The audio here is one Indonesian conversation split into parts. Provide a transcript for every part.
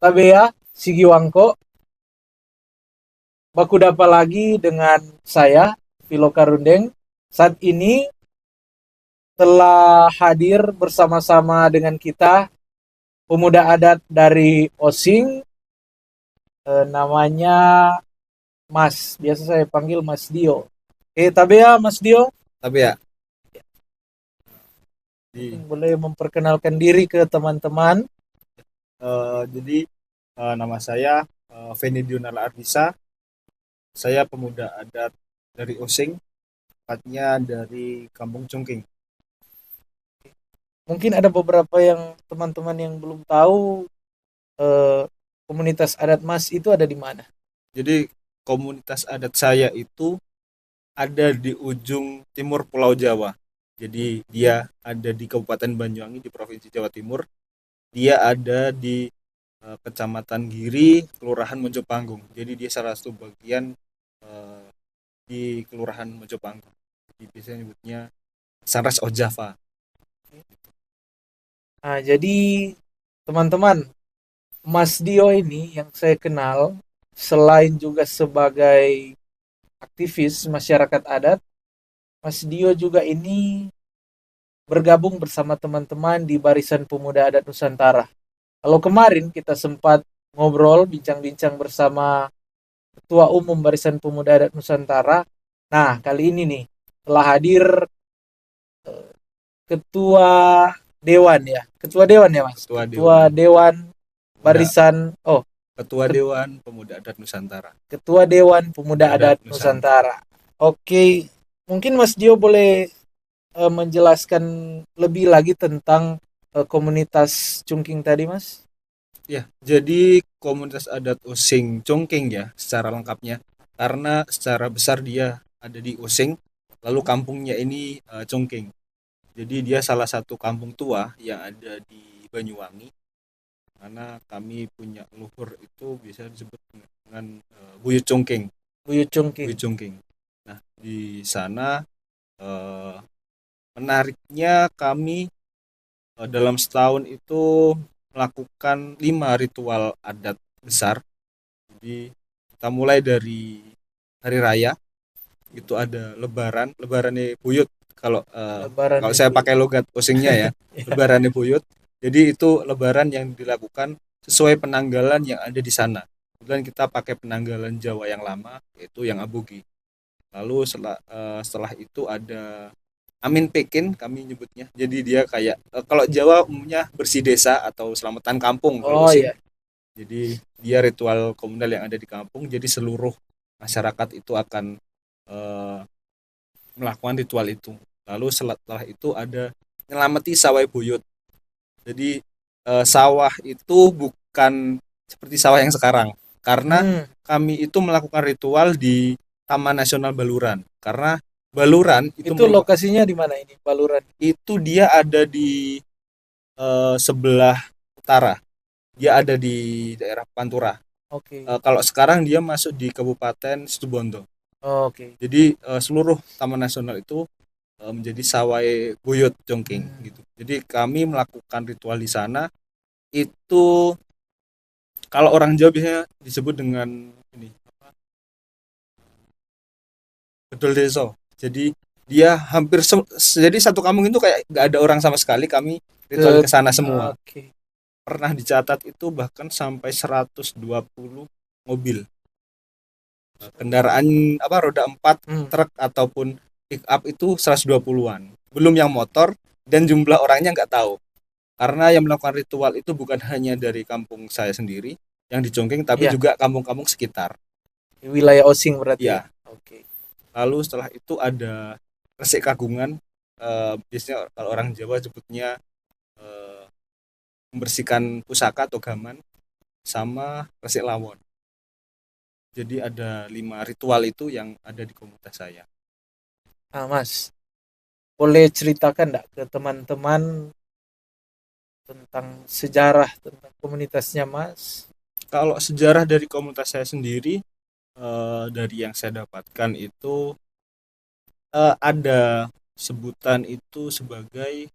Tabea Sigiwangko, baku dapat lagi dengan saya, Vilo Karundeng. Saat ini telah hadir bersama-sama dengan kita pemuda adat dari Osing, namanya Mas. Biasa saya panggil Mas Dio. Tabea, Mas Dio, Tapi ya mungkin di boleh memperkenalkan diri ke teman-teman. jadi nama saya Feni Dionala Ardisa. Saya pemuda adat dari Osing, tepatnya dari Kampung Cungking. Mungkin ada beberapa yang teman-teman yang belum tahu eh, komunitas adat Mas itu ada di mana. Jadi komunitas adat saya itu ada di ujung timur Pulau Jawa. Jadi dia ada di Kabupaten Banyuwangi di Provinsi Jawa Timur. Dia ada di Kecamatan Giri, Kelurahan Mojopanggung. Jadi dia salah satu bagian eh, di Kelurahan Mojopanggung. Jadi biasanya nyebutnya Sanras Ojava. Nah, jadi teman-teman, Mas Dio ini yang saya kenal selain juga sebagai aktivis masyarakat adat, Mas Dio juga ini bergabung bersama teman-teman di Barisan Pemuda Adat Nusantara. Kalau kemarin kita sempat ngobrol, bincang-bincang bersama Ketua Umum Barisan Pemuda Adat Nusantara. Nah, kali ini nih telah hadir Ketua Dewan ya. Ketua Dewan ya, Mas. Ketua Ketua Dewan Dewan Pemuda Barisan Ketua Dewan Pemuda Adat Nusantara. Ketua Dewan Pemuda Adat Adat Nusantara. Nusantara. Oke, mungkin Mas Dio boleh menjelaskan lebih lagi tentang komunitas Cungking tadi, Mas? Ya, jadi komunitas adat Osing Congkeng ya secara lengkapnya. Karena secara besar dia ada di Osing, lalu kampungnya ini Congkeng. Jadi dia salah satu kampung tua yang ada di Banyuwangi. Karena kami punya leluhur itu bisa disebut dengan Buyut Congkeng. Buyut Buyut Cungking. Congkeng. Nah, di sana eh, menariknya kami dalam setahun itu melakukan 5 ritual adat besar. Jadi kita mulai dari hari raya, itu ada lebaran, lebarannya buyut kalau Lebaran kalau saya Ibu. pakai logat osingnya ya, Ya. lebarannya buyut. Jadi itu lebaran yang dilakukan sesuai penanggalan yang ada di sana. Kemudian kita pakai penanggalan Jawa yang lama, yaitu yang aboge. Lalu setelah itu ada Amin Pekin kami nyebutnya. Jadi dia kayak kalau Jawa umumnya bersih desa atau selamatan kampung kalau Oh Osing. ya. Jadi dia ritual komunal yang ada di kampung. Jadi seluruh masyarakat itu akan eh, melakukan ritual itu. Lalu setelah itu ada nyelamati sawah buyut. Jadi sawah itu bukan seperti sawah yang sekarang. Karena Hmm, kami itu melakukan ritual di Taman Nasional Baluran. Karena Baluran itu itu lokasinya di mana ini, Baluran? dia ada di sebelah utara. Dia ada di daerah Pantura. Oke. Kalau sekarang dia masuk di Kabupaten Situbondo. Oke. Jadi seluruh Taman Nasional itu menjadi Sawai Buyut Jongking Hmm. gitu. Jadi kami melakukan ritual di sana itu kalau orang Jawa biasanya disebut dengan ini bedol desa. Jadi dia jadi satu kampung itu kayak nggak ada orang sama sekali. Kami ritual Ke ke sana semua. Oke. Pernah dicatat itu bahkan sampai 120 mobil kendaraan apa roda 4 Hmm. truk ataupun pick up itu 120-an. Belum yang motor dan jumlah orangnya nggak tahu. Karena yang melakukan ritual itu bukan hanya dari kampung saya sendiri yang di Congkeng tapi Ya, juga kampung-kampung sekitar. di wilayah Osing berarti ya. Ya, Oke. lalu setelah itu ada resik kagungan. Biasanya kalau orang Jawa sebutnya eh, membersihkan pusaka atau gaman sama resik lawon. Jadi ada 5 ritual itu yang ada di komunitas saya. Nah, Mas, boleh ceritakan enggak ke teman-teman tentang sejarah tentang komunitasnya, Mas? Kalau sejarah dari komunitas saya sendiri, dari yang saya dapatkan itu ada sebutan itu sebagai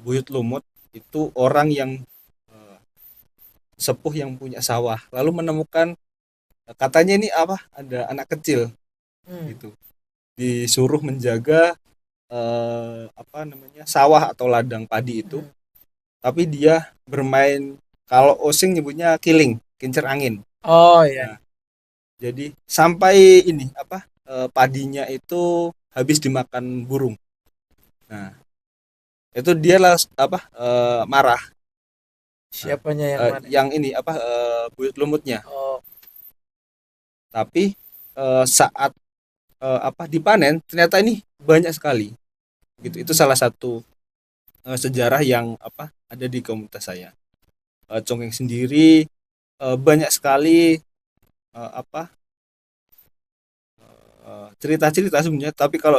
buyut lumut. Itu orang yang eh, sepuh yang punya sawah, lalu menemukan katanya ini apa ada anak kecil Hmm. gitu, disuruh menjaga apa namanya sawah atau ladang padi itu, Hmm. tapi dia bermain, kalau Osing nyebutnya killing, kincir angin. Oh iya. Nah, jadi sampai ini apa padinya itu habis dimakan burung. Nah, itu dia lah apa marah. Nah, Siapanya yang mana? yang ini apa buyut lumutnya. Oh. Tapi saat apa dipanen ternyata ini banyak sekali. Gitu. Itu Hmm. salah satu sejarah yang apa ada di komunitas saya. Congeng sendiri banyak sekali apa cerita-cerita sebenarnya, tapi kalau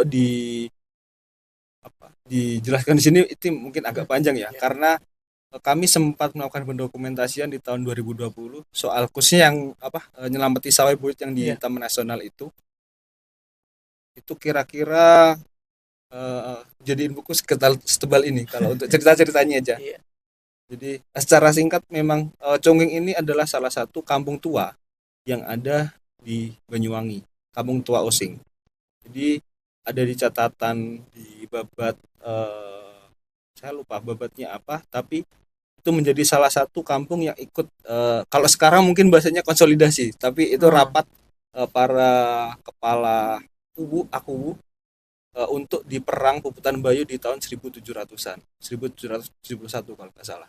apa dijelaskan di sini itu mungkin Hmm. agak panjang ya, Ya. karena kami sempat melakukan pendokumentasian di tahun 2020 soal khususnya yang apa nyelamati sawah buyut yang di Ya. Taman Nasional itu kira-kira jadiin buku setebal ini kalau untuk cerita-ceritanya aja. Iya. Jadi secara singkat memang Conggeng ini adalah salah satu kampung tua yang ada di Banyuwangi, kampung tua Osing. Jadi ada di catatan di babat saya lupa babatnya apa, tapi itu menjadi salah satu kampung yang ikut kalau sekarang mungkin bahasanya konsolidasi, tapi itu Ah. rapat para kepala aku untuk di perang Puputan Bayu di tahun 1700-an, 1771 kalau nggak salah.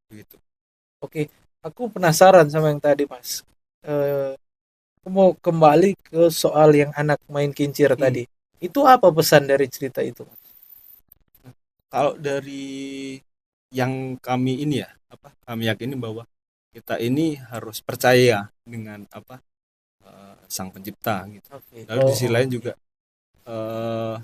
Begitu. Oke, aku penasaran sama yang tadi, Mas. Eh, aku mau kembali ke soal yang anak main kincir Hmm. tadi. Itu apa pesan dari cerita itu? Kalau dari yang kami ini ya, apa kami yakini bahwa kita ini harus percaya dengan apa sang pencipta gitu. Oke. Lalu di Oh, sisi oh, lain juga eh,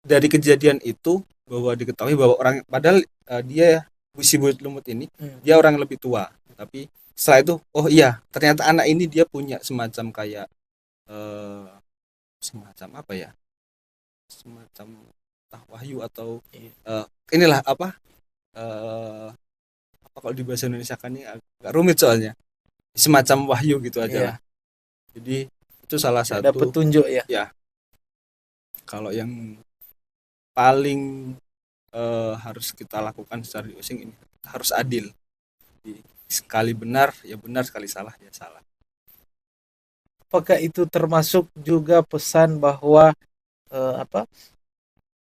dari kejadian itu bahwa diketahui bahwa orang padahal dia si Buyut Lumut ini hmm. dia orang yang lebih tua, tapi setelah itu oh iya ternyata anak ini dia punya semacam kayak eh, semacam apa ya, semacam wahyu atau Iya. eh, inilah apa eh, apa kalau di bahasa Indonesia kan ini agak rumit soalnya, semacam wahyu gitu aja lah. Iya. Jadi itu salah Kayak ada satu petunjuk ya. ya, kalau yang paling harus kita lakukan secara di Osing ini harus adil. Jadi, sekali benar ya benar, sekali salah ya salah. Apakah itu termasuk juga pesan bahwa apa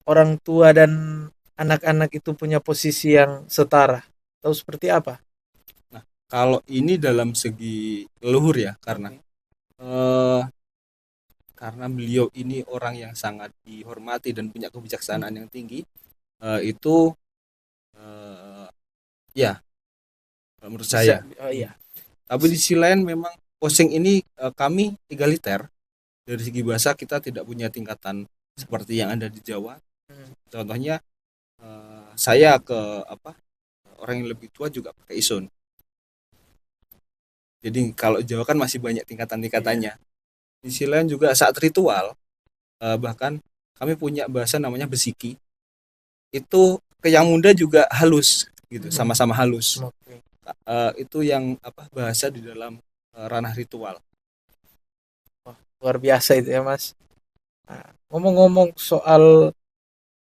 orang tua dan anak-anak itu punya posisi yang setara? Atau seperti apa? Nah, kalau ini dalam segi leluhur ya, Oke. eh, karena beliau ini orang yang sangat dihormati dan punya kebijaksanaan Hmm. yang tinggi, itu eh, ya menurut Bisa. saya. Oh Hmm. iya. Tapi di sisi lain memang Osing ini kami egaliter dari segi bahasa, kita tidak punya tingkatan seperti yang ada di Jawa. Hmm. Contohnya saya ke apa orang yang lebih tua juga pakai isun. Jadi kalau Jawa kan masih banyak Iya. tingkatan-tingkatannya. Di sisi lain juga saat ritual bahkan kami punya bahasa namanya besiki. Itu ke yang muda juga halus gitu, Hmm. sama-sama halus. Oke. Itu yang apa bahasa di dalam ranah ritual. Wah, luar biasa itu ya, Mas. Nah, ngomong-ngomong soal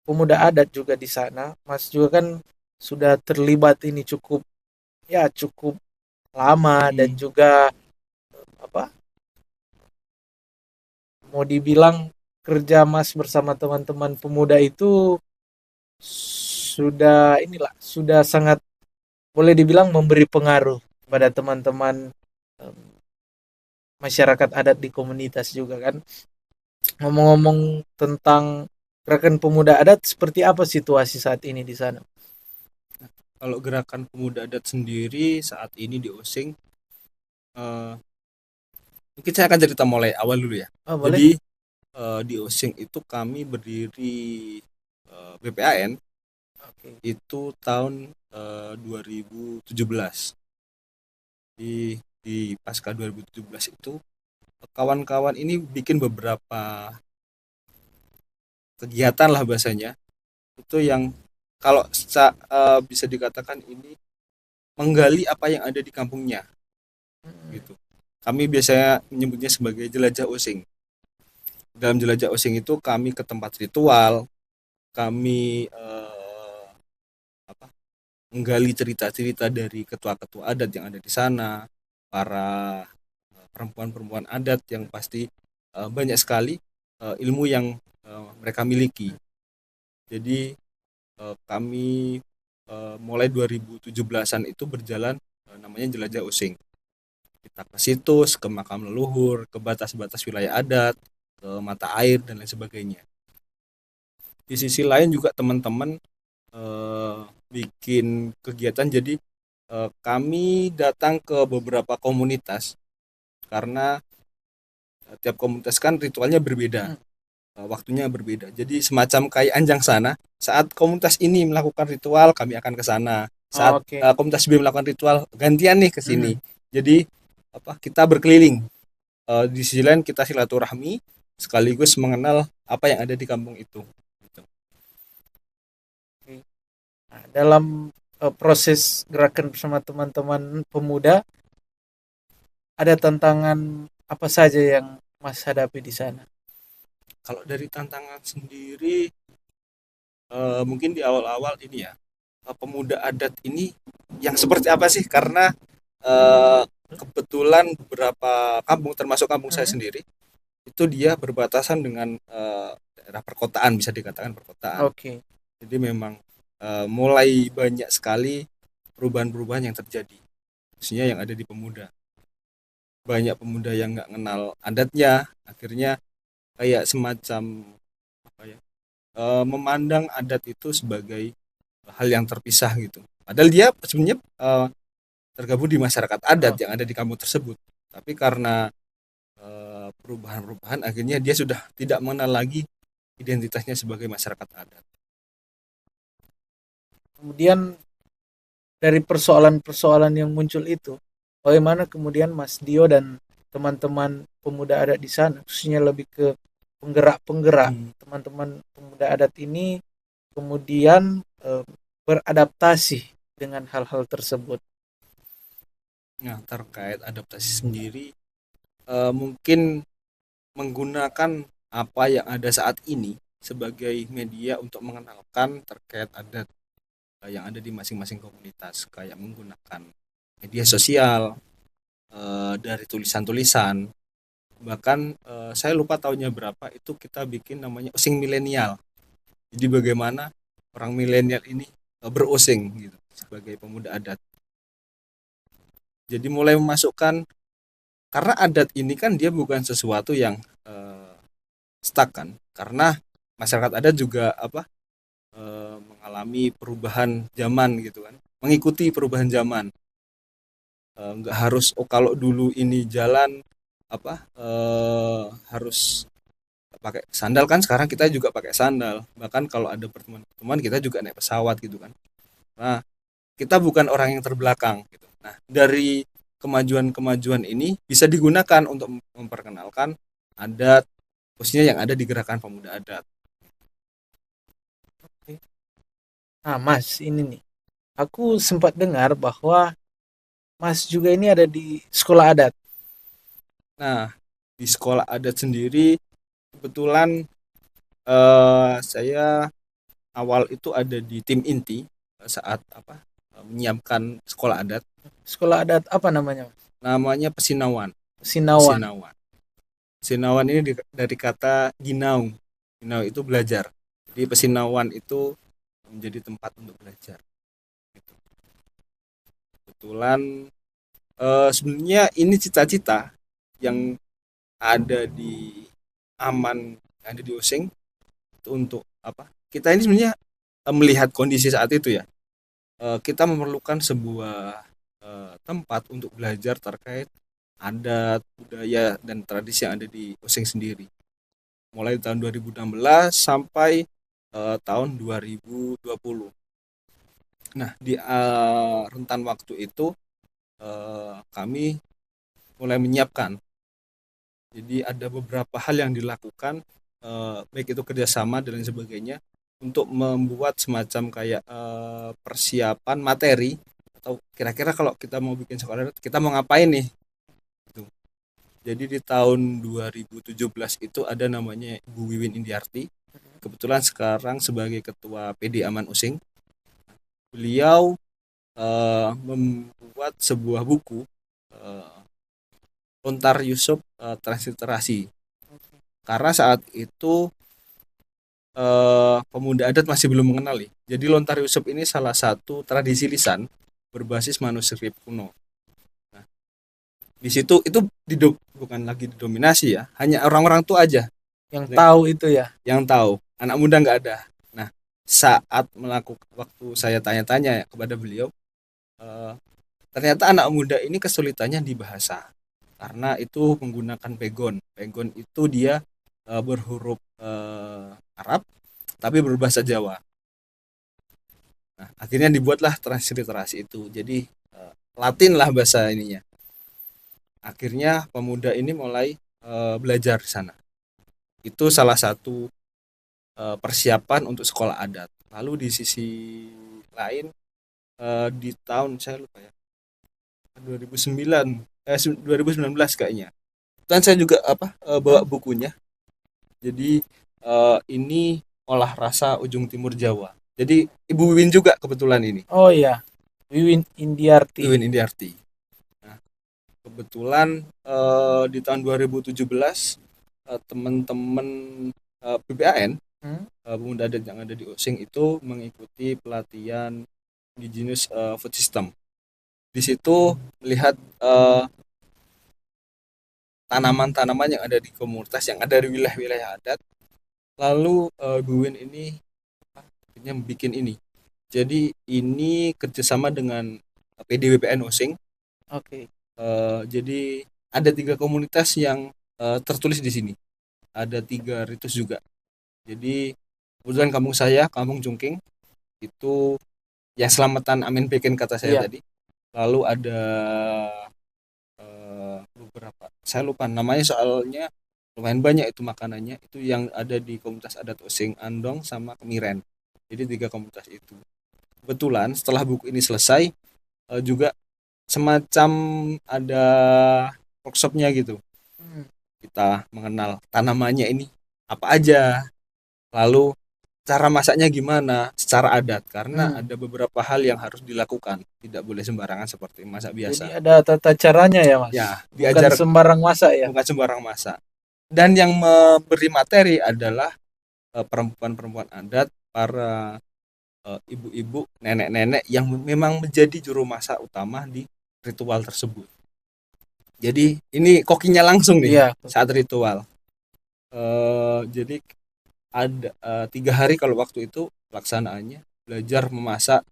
pemuda adat juga di sana, Mas juga kan sudah terlibat ini cukup ya cukup lama dan Hmm. juga apa mau dibilang kerja Mas bersama teman-teman pemuda itu sudah inilah sudah sangat boleh dibilang memberi pengaruh pada teman-teman em, masyarakat adat di komunitas juga kan. Ngomong-ngomong tentang gerakan pemuda adat, seperti apa situasi saat ini di sana? Kalau gerakan pemuda adat sendiri saat ini di Osing, eh, mungkin saya akan cerita mulai awal dulu ya. Oh, boleh? Jadi di Osing itu kami berdiri BPAN Oke. itu tahun 2017. Di pasca 2017 itu kawan-kawan ini bikin beberapa kegiatan lah bahasanya, itu yang kalau bisa dikatakan ini menggali apa yang ada di kampungnya Mm-mm. gitu. Kami biasanya menyebutnya sebagai jelajah osing. Dalam jelajah osing itu kami ke tempat ritual, kami apa, menggali cerita-cerita dari ketua-ketua adat yang ada di sana, para perempuan-perempuan adat yang pasti banyak sekali ilmu yang mereka miliki. Jadi kami mulai 2017-an itu berjalan namanya jelajah osing. Kita ke situs, ke makam leluhur, ke batas-batas wilayah adat, ke mata air dan lain sebagainya. Di sisi lain juga teman-teman eh, bikin kegiatan, jadi kami datang ke beberapa komunitas karena tiap komunitas kan ritualnya berbeda, Mm. waktunya berbeda. Jadi semacam kayak anjang sana. Saat komunitas ini melakukan ritual, kami akan ke sana. Saat Oke. komunitas B melakukan ritual, gantian nih ke Mm. sini. Jadi kita berkeliling. Di sisi lain kita silaturahmi sekaligus mengenal apa yang ada di kampung itu. Gitu. Oke. Nah, dalam proses gerakan bersama teman-teman pemuda, ada tantangan apa saja yang Mas hadapi di sana? Kalau dari tantangan sendiri, mungkin di awal-awal ini ya, pemuda adat ini yang seperti apa sih? Karena eh, kebetulan beberapa kampung, termasuk kampung saya Mm. sendiri, itu dia berbatasan dengan daerah perkotaan, bisa dikatakan perkotaan. Oke. Jadi memang mulai banyak sekali perubahan-perubahan yang terjadi, khususnya yang ada di pemuda. Banyak pemuda yang nggak kenal adatnya, akhirnya kayak semacam apa ya, memandang adat itu sebagai hal yang terpisah gitu. Padahal dia sebenarnya tergabung di masyarakat adat Oh, yang ada di kampung tersebut. Tapi karena perubahan-perubahan, akhirnya dia sudah tidak mengenal lagi identitasnya sebagai masyarakat adat. kemudian dari persoalan-persoalan yang muncul itu, bagaimana kemudian Mas Dio dan teman-teman pemuda adat di sana, khususnya lebih ke penggerak-penggerak Hmm. teman-teman pemuda adat ini kemudian beradaptasi dengan hal-hal tersebut. Nah, terkait adaptasi sendiri, mungkin menggunakan apa yang ada saat ini sebagai media untuk mengenalkan terkait adat yang ada di masing-masing komunitas, kayak menggunakan media sosial, dari tulisan-tulisan. Bahkan saya lupa tahunnya berapa, itu kita bikin namanya osing milenial. Jadi bagaimana orang milenial ini berosing gitu sebagai pemuda adat. Jadi mulai memasukkan, karena adat ini kan dia bukan sesuatu yang stuck kan, karena masyarakat adat juga mengalami perubahan zaman gitu kan, mengikuti perubahan zaman. Nggak harus, oh kalau dulu ini jalan harus pakai sandal, kan sekarang kita juga pakai sandal, bahkan kalau ada pertemuan-pertemuan kita juga naik pesawat gitu kan. Nah, kita bukan orang yang terbelakang gitu. Nah, dari kemajuan-kemajuan ini bisa digunakan untuk memperkenalkan adat, khususnya yang ada di gerakan pemuda adat. Nah, Mas, ini nih, aku sempat dengar bahwa Mas juga ini ada di sekolah adat. Nah, di sekolah adat sendiri kebetulan saya awal itu ada di tim inti saat menyiapkan sekolah adat, Sekolah adat apa namanya, Mas? namanya Pesinawan. Sinawan. Pesinawan. Pesinawan ini dari kata ginau. Ginau itu belajar. Jadi Pesinawan itu menjadi tempat untuk belajar. Gitu. Kebetulan sebenarnya ini cita-cita yang ada di Aman, yang ada di Osing, itu untuk apa? Kita ini sebenarnya melihat kondisi saat itu ya. Kita memerlukan sebuah tempat untuk belajar terkait adat, budaya, dan tradisi yang ada di Osing sendiri. Mulai tahun 2016 sampai tahun 2020. Nah, di rentan waktu itu kami mulai menyiapkan. Jadi ada beberapa hal yang dilakukan, baik itu kerjasama dan lain sebagainya, untuk membuat semacam kayak persiapan materi atau kira-kira kalau kita mau bikin sekolah adat kita mau ngapain nih gitu. Jadi di tahun 2017 itu ada namanya Ibu Wiwin Indiarti, kebetulan sekarang sebagai ketua PD Aman Using. Beliau membuat sebuah buku eh, Lontar Yusuf Transliterasi, karena saat itu pemuda adat masih belum mengenali. Jadi Lontar Yusuf ini salah satu tradisi lisan berbasis manuskrip kuno. Nah, di situ itu bukan lagi didominasi ya, hanya orang-orang tua aja Yang tahu itu ya. yang tahu, anak muda nggak ada. Nah, saat melakukan waktu saya tanya-tanya ya kepada beliau, eh, ternyata anak muda ini kesulitannya di bahasa karena itu menggunakan pegon. Pegon itu dia berhuruf Arab tapi berbahasa Jawa. Nah, akhirnya dibuatlah transliterasi itu. Jadi Latin lah bahasa ininya. Akhirnya pemuda ini mulai belajar di sana. Itu salah satu persiapan untuk sekolah adat. Lalu di sisi lain di tahun saya lupa ya 2009 2019 kayaknya. Dan saya juga bawa bukunya. Jadi ini olah rasa ujung timur Jawa. Jadi Ibu Wiwin juga kebetulan ini. Oh iya, Wiwin Indiarti. Wiwin Indiarti. Nah, kebetulan di tahun 2017 teman-teman PPAN pemuda adat yang ada di Using itu mengikuti pelatihan Indigenous Food System. Di situ melihat tanaman-tanaman yang ada di komunitas, yang ada di wilayah-wilayah adat. Lalu Bu Win ini akhirnya bikin ini. Jadi ini kerjasama dengan PDWPN Using. Oke. Jadi ada 3 komunitas yang tertulis di sini. Ada 3 ritus juga. Jadi kebetulan kampung saya, Kampung Jungking, itu yang selamatan Amin Beken kata saya tadi. Lalu ada beberapa, saya lupa namanya soalnya lumayan banyak itu makanannya, itu yang ada di komunitas adat Using, Andong sama Kemiren. Jadi 3 komunitas itu. Kebetulan setelah buku ini selesai juga semacam ada workshopnya gitu. Kita mengenal tanamannya ini apa aja, lalu cara masaknya gimana secara adat, karena ada beberapa hal yang harus dilakukan, tidak boleh sembarangan seperti masak biasa. Jadi ada tata caranya ya Mas? Ya, bukan sembarang masak ya? Bukan sembarang masak. Dan yang memberi materi adalah perempuan-perempuan adat, para ibu-ibu, nenek-nenek yang memang menjadi juru masak utama di ritual tersebut. Jadi ini kokinya langsung nih saat ritual. Jadi ada 3 hari kalau waktu itu pelaksanaannya, belajar memasak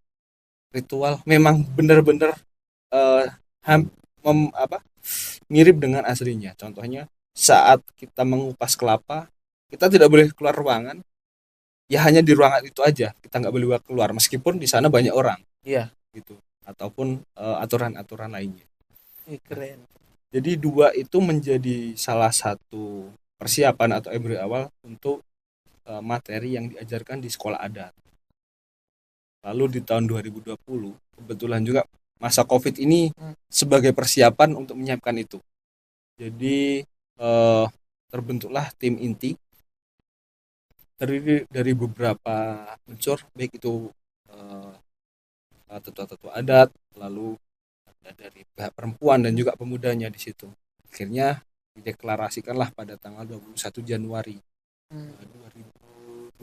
ritual memang benar-benar mirip dengan aslinya. Contohnya saat kita mengupas kelapa, kita tidak boleh keluar ruangan, ya hanya di ruangan itu aja, kita nggak boleh keluar meskipun di sana banyak orang. Iya. Gitu. Ataupun aturan-aturan lainnya. Keren. Jadi 2 itu menjadi salah satu persiapan atau embrio awal untuk materi yang diajarkan di sekolah adat. Lalu di tahun 2020 kebetulan juga masa Covid ini sebagai persiapan untuk menyiapkan itu. Jadi terbentuklah tim inti terdiri dari beberapa unsur, baik itu tetua-tetua adat, lalu ada dari pihak perempuan dan juga pemudanya di situ. Akhirnya dideklarasikanlah pada tanggal 21 Januari 2021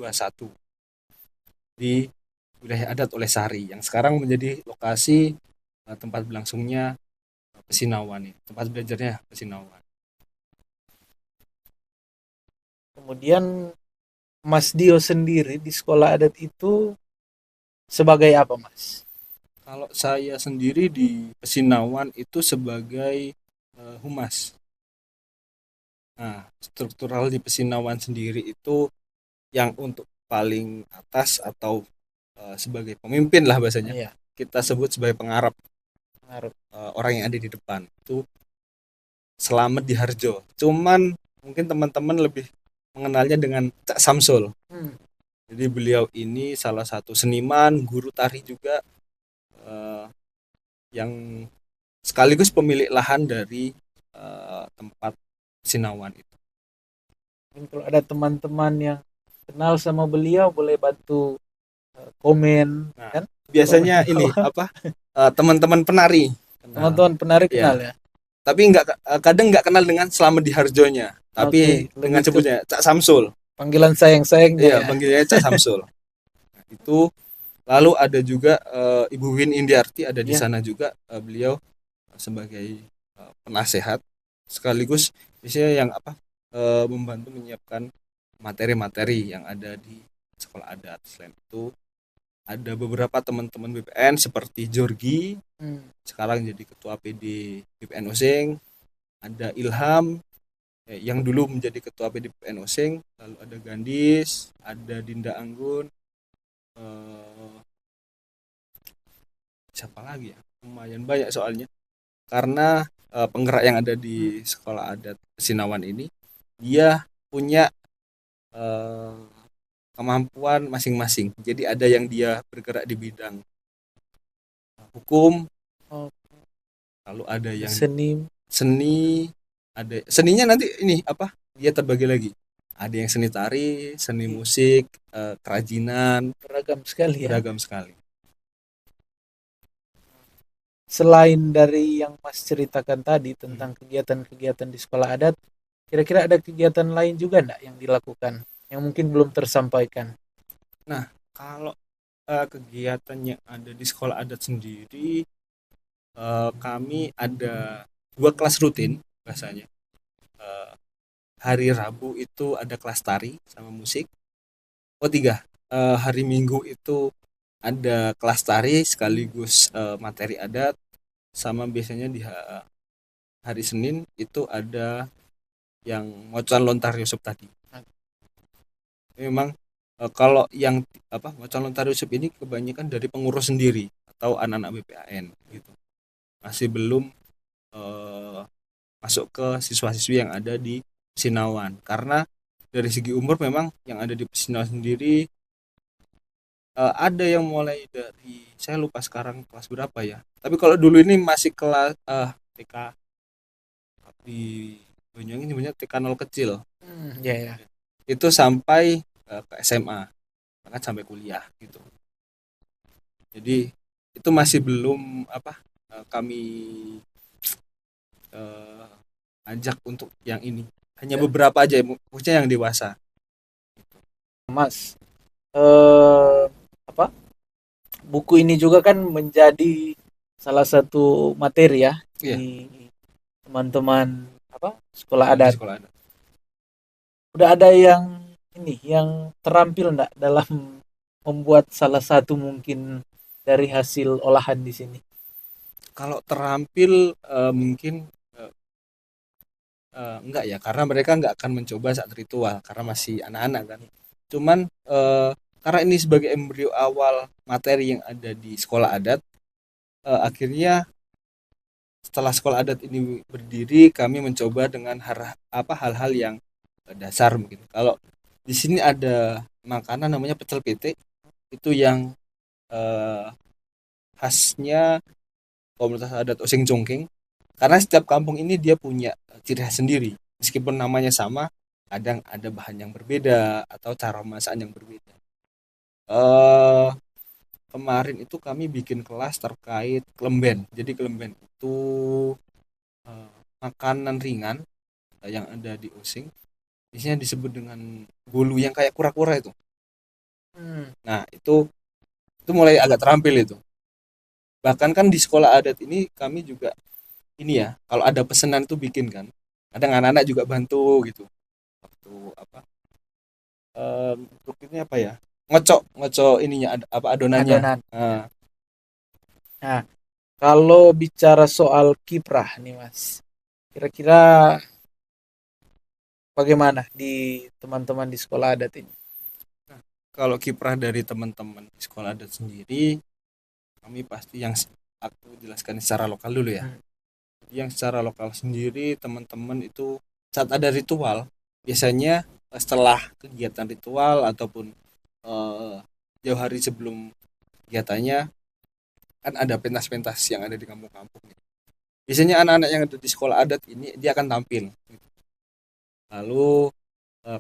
di wilayah adat Oleh Sari, yang sekarang menjadi lokasi tempat berlangsungnya Pesinawan, tempat belajarnya Pesinawan. Kemudian Mas Dio sendiri di sekolah adat itu sebagai apa Mas? Kalau saya sendiri di Pesinawan itu sebagai humas. Nah, struktural di Pesinawan sendiri itu yang untuk paling atas atau sebagai pemimpin lah bahasanya, kita sebut sebagai pengarap. Orang yang ada di depan itu Selamat di Harjo. Cuman mungkin teman-teman lebih mengenalnya dengan Cak Samsul. Jadi beliau ini salah satu seniman, guru tari juga, yang sekaligus pemilik lahan dari tempat Sinawan itu. Mungkin kalau ada teman-teman yang kenal sama beliau boleh bantu komen Nah, kan, komen biasanya di ini bawah. apa, teman-teman penari kenal. Teman-teman penari kenal Ya, ya. tapi kadang nggak kenal dengan Slamet di Harjonya, Oke, tapi dengan lebih ke sebutnya Cak Samsul. panggilan sayang-sayangnya Iya, ya. panggilnya Cak Samsul. Nah, itu lalu ada juga Ibu Win Indiarti ada di Iya. sana juga, beliau sebagai penasehat sekaligus biasanya yang apa, membantu menyiapkan materi-materi yang ada di sekolah adat. Selain itu ada beberapa teman-teman BPN seperti Jorgi, Hmm. sekarang jadi ketua PD BPN Osing, ada Ilham yang dulu menjadi ketua PD BPN Osing, lalu ada Gandis, ada Dinda Anggun, eh, siapa lagi ya, lumayan banyak soalnya, karena penggerak yang ada Hmm. di sekolah adat Sinawan ini dia punya eh, kemampuan masing-masing. Jadi ada yang dia bergerak di bidang hukum, Oh, lalu ada yang seni seni, ada seninya nanti ini apa? Dia terbagi lagi. Ada yang seni tari, seni musik, kerajinan, beragam sekali ya. beragam sekali. Selain dari yang Mas ceritakan tadi Hmm. tentang kegiatan-kegiatan di sekolah adat, kira-kira ada kegiatan lain juga enggak yang dilakukan yang mungkin belum tersampaikan? Nah, kalau kegiatan yang ada di sekolah adat sendiri, kami ada 2 kelas rutin biasanya. Eh, Hari Rabu itu ada kelas tari sama musik. Oh, 3. Hari Minggu itu ada kelas tari sekaligus materi adat, sama biasanya di hari Senin itu ada yang ngocan lontar Yusuf tadi. Memang kalau yang apa ngocan lontar Yusuf ini kebanyakan dari pengurus sendiri atau anak-anak BPAN gitu. Masih belum eh, masuk ke siswa-siswi yang ada di Sinawan, karena dari segi umur memang yang ada di Sinawan sendiri ada yang mulai dari, saya lupa sekarang kelas berapa ya, tapi kalau dulu ini masih kelas TK di Banyuwangi namanya TK 0 kecil, Ya ya. itu sampai ke SMA, bahkan sampai kuliah gitu. Jadi itu masih belum apa, kami eh, ajak untuk yang ini, hanya Ya. beberapa aja maksudnya yang dewasa. Mas, apa? Buku ini juga kan menjadi salah satu materi ya Iya, di teman-teman apa? Sekolah di adat. sekolah ada. Udah ada yang ini yang terampil enggak dalam membuat salah satu mungkin dari hasil olahan di sini? Kalau terampil mungkin eh, enggak ya, karena mereka enggak akan mencoba saat ritual karena masih anak-anak kan. Cuman karena ini sebagai embrio awal materi yang ada di sekolah adat, akhirnya setelah sekolah adat ini berdiri kami mencoba dengan hal-hal yang dasar mungkin. Kalau di sini ada makanan namanya pecel pete, itu yang eh, khasnya komunitas adat Osing Congkeng, karena setiap kampung ini dia punya ciri khas sendiri, meskipun namanya sama kadang ada bahan yang berbeda atau cara masak yang berbeda. eh Kemarin itu kami bikin kelas terkait kelemben. Jadi kelemben itu eh, makanan ringan yang ada di Osing, biasanya disebut dengan bolu yang kayak kura-kura itu. Hmm, Nah, itu mulai agak terampil itu. Bahkan kan di sekolah adat ini kami juga ini ya, kalau ada pesanan tuh bikin kan. Kadang anak-anak juga bantu gitu. Waktu apa? Untuk ini apa ya? Ngocok, ngocok ininya apa adonannya. adonan. Nah, Nah, kalau bicara soal kiprah nih Mas, kira-kira bagaimana di teman-teman di sekolah adat ini? kalau kiprah dari teman-teman di sekolah adat sendiri, kami pasti yang aku jelaskan secara lokal dulu ya. Hmm. Yang secara lokal sendiri teman-teman itu saat ada ritual, biasanya setelah kegiatan ritual ataupun eh, jauh hari sebelum kegiatannya, kan ada pentas-pentas yang ada di kampung-kampung. Biasanya anak-anak yang ada di sekolah adat ini dia akan tampil. Lalu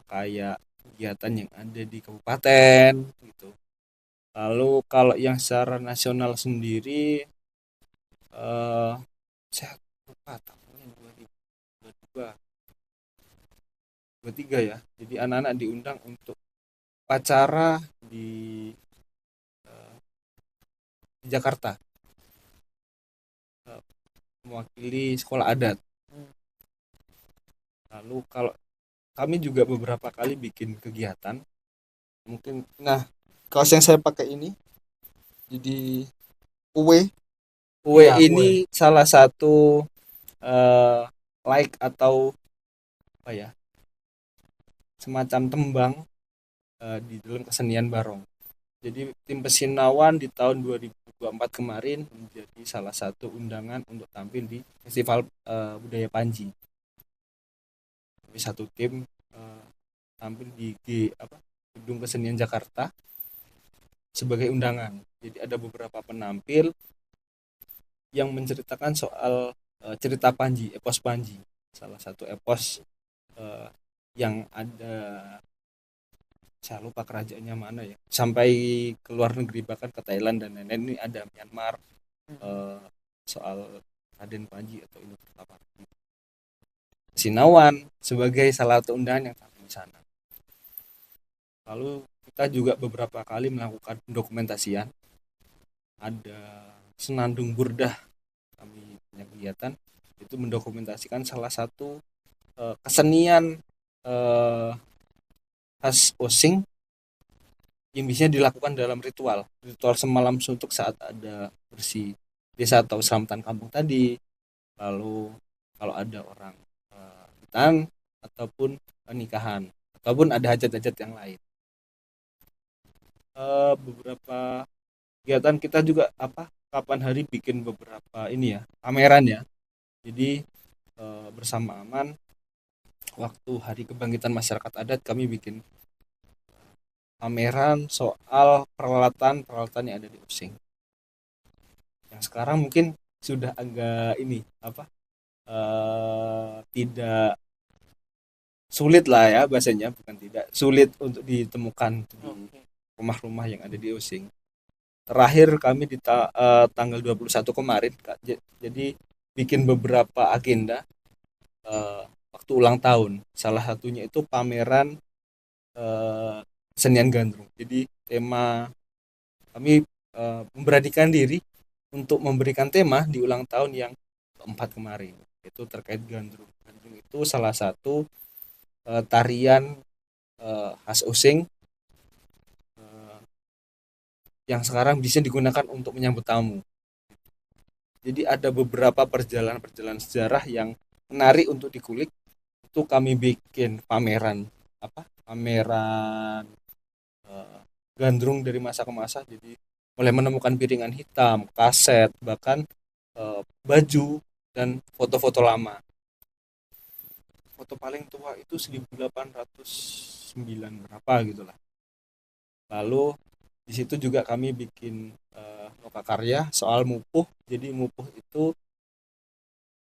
kayak kegiatan yang ada di kabupaten gitu. Lalu kalau yang secara nasional sendiri eh saya lupa tahunnya 2022 23 ya. Jadi anak-anak diundang untuk upacara eh, di Jakarta, eh, mewakili sekolah adat. Lalu kalau kami juga beberapa kali bikin kegiatan mungkin, nah kaos yang saya pakai ini jadi kue. Kue Iya, gue. ini salah satu eh, like atau apa ya, semacam tembang di dalam kesenian barong. Jadi tim Pesinawan di tahun 2024 kemarin menjadi salah satu undangan untuk tampil di Festival Budaya Panji. Jadi satu tim eh, tampil di Gedung Kesenian Jakarta sebagai undangan. Jadi ada beberapa penampil yang menceritakan soal cerita Panji, epos Panji. Salah satu epos eh, yang ada, saya lupa kerajaannya mana ya. Sampai ke luar negeri bahkan ke Thailand dan lain-lain, ini ada Myanmar, eh, soal Raden Panji atau Inuh Kertapati. Sinawan sebagai salah satu undangan yang tampil di sana. Lalu kita juga beberapa kali melakukan dokumentasian. Ada Senandung Burdah, kami punya kegiatan itu mendokumentasikan salah satu kesenian eh, khas Osing yang biasanya dilakukan dalam ritual semalam suntuk saat ada bersih desa atau selamatan kampung tadi. Lalu kalau ada orang hitan ataupun nikahan ataupun ada hajat-hajat yang lain. Beberapa kegiatan kita juga kapan hari bikin beberapa ini ya pameran ya. Jadi bersama Aman waktu Hari Kebangkitan Masyarakat Adat kami bikin pameran soal peralatan-peralatan yang ada di Using. Yang sekarang mungkin sudah agak ini tidak sulit lah ya bahasanya, bukan tidak sulit untuk ditemukan di rumah-rumah yang ada di Using. Terakhir kami di tanggal 21 kemarin jadi bikin beberapa agenda waktu ulang tahun. Salah satunya itu pameran kesenian gandrung. Jadi tema kami memberanikan diri untuk memberikan tema di ulang tahun yang keempat kemarin. Itu terkait gandrung. Gandrung itu salah satu tarian khas Osing yang sekarang bisa digunakan untuk menyambut tamu. Jadi ada beberapa perjalanan-perjalanan sejarah yang menarik untuk dikulik. Itu kami bikin pameran pameran gandrung dari masa ke masa. Jadi mulai menemukan piringan hitam, kaset, bahkan baju dan foto-foto lama. Foto paling tua itu 1809 berapa gitulah. Lalu di situ juga kami bikin lokakarya soal mupuh. Jadi mupuh itu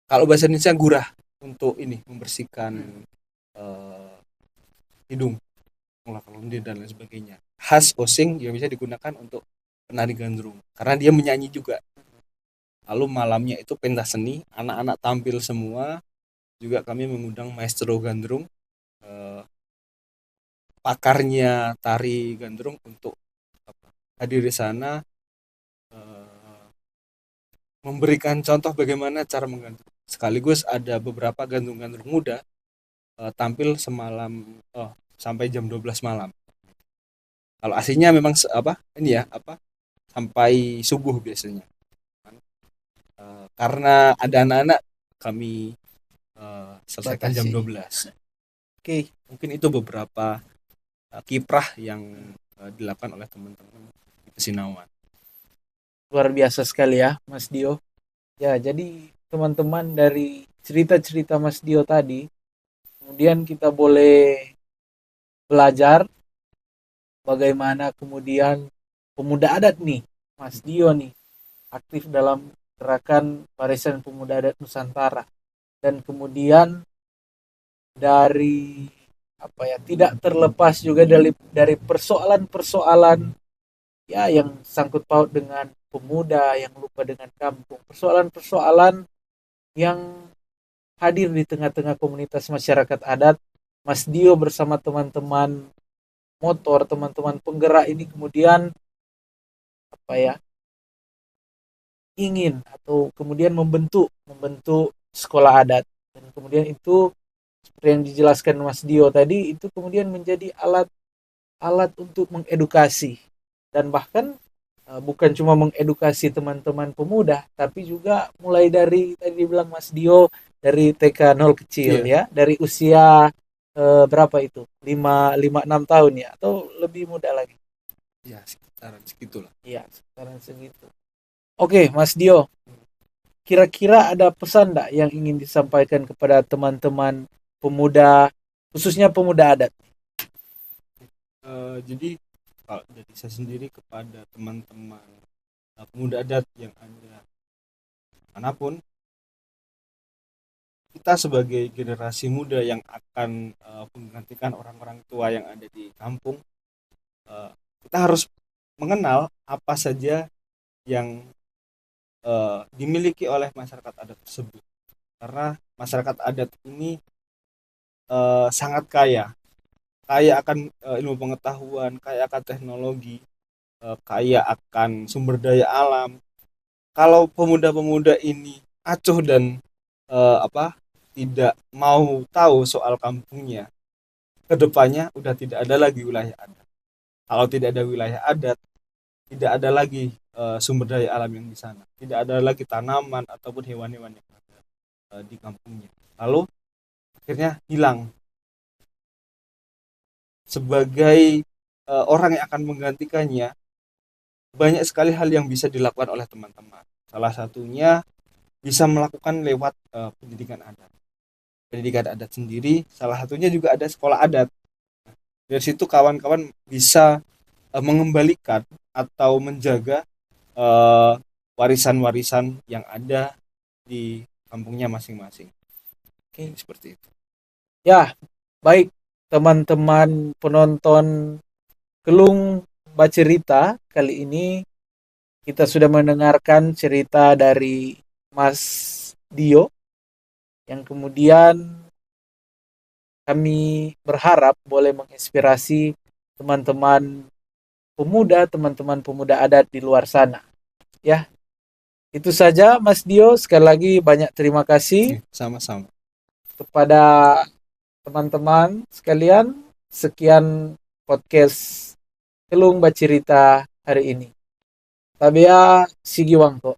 kalau bahasa Indonesia gurah, untuk ini membersihkan hidung, mengeluarkan lendir dan lain sebagainya. Khas Osing yang bisa digunakan untuk penari gandrung karena dia menyanyi juga. Lalu malamnya itu pentas seni, anak-anak tampil semua. Juga kami mengundang maestro gandrung, pakarnya tari gandrung untuk hadir di sana, memberikan contoh bagaimana cara menggandrung. Sekaligus ada beberapa gandrung-gandrung muda tampil semalam sampai jam 12 malam. Kalau aslinya memang sampai subuh biasanya. Karena ada anak-anak kami selesaikan jam 12. Oke, mungkin itu beberapa kiprah yang dilakukan oleh teman-teman di Pesinawan. Luar biasa sekali ya, Mas Dio. Ya, jadi teman-teman dari cerita-cerita Mas Dio tadi, kemudian kita boleh belajar bagaimana kemudian pemuda adat nih, Mas Dio nih, aktif dalam gerakan Barisan Pemuda Adat Nusantara. Dan kemudian dari tidak terlepas juga dari persoalan-persoalan ya yang sangkut paut dengan pemuda yang lupa dengan kampung, persoalan-persoalan yang hadir di tengah-tengah komunitas masyarakat adat. Mas Dio bersama teman-teman motor, teman-teman penggerak ini kemudian apa ya ingin atau kemudian membentuk sekolah adat, dan kemudian itu seperti yang dijelaskan Mas Dio tadi, itu kemudian menjadi alat untuk mengedukasi, dan bahkan bukan cuma mengedukasi teman-teman pemuda, tapi juga mulai dari tadi bilang Mas Dio dari TK nol kecil Iya, ya, dari usia berapa itu? 5 6 tahun ya, atau lebih muda lagi. ya sekitaran segitulah. Iya, sekarang segitu. Oke, Mas Dio, kira-kira ada pesan enggak yang ingin disampaikan kepada teman-teman pemuda, khususnya pemuda adat? Jadi kalau dari saya sendiri kepada teman-teman pemuda adat yang ada manapun, kita sebagai generasi muda yang akan menggantikan orang-orang tua yang ada di kampung, eh, kita harus mengenal apa saja yang dimiliki oleh masyarakat adat tersebut, karena masyarakat adat ini sangat kaya akan ilmu pengetahuan, kaya akan teknologi, kaya akan sumber daya alam. Kalau pemuda-pemuda ini acuh dan tidak mau tahu soal kampungnya, kedepannya udah tidak ada lagi wilayah adat. Kalau tidak ada wilayah adat, tidak ada lagi sumber daya alam yang di sana, tidak ada lagi tanaman ataupun hewan-hewan yang ada di kampungnya. Lalu akhirnya hilang. Sebagai orang yang akan menggantikannya, banyak sekali hal yang bisa dilakukan oleh teman-teman. Salah satunya bisa melakukan lewat pendidikan adat. Pendidikan adat sendiri, salah satunya juga ada sekolah adat. Dari situ kawan-kawan bisa mengembalikan atau menjaga eh, warisan-warisan yang ada di kampungnya masing-masing. Jadi Oke. seperti itu. Ya, baik teman-teman penonton Kelung Bacerita, kali ini kita sudah mendengarkan cerita dari Mas Dio, yang kemudian kami berharap boleh menginspirasi teman-teman pemuda adat di luar sana. Ya, itu saja Mas Dio. Sekali lagi banyak terima kasih Sama-sama. kepada teman-teman sekalian. Sekian podcast Kelung Bacerita hari ini. Tabea Sigiwangko.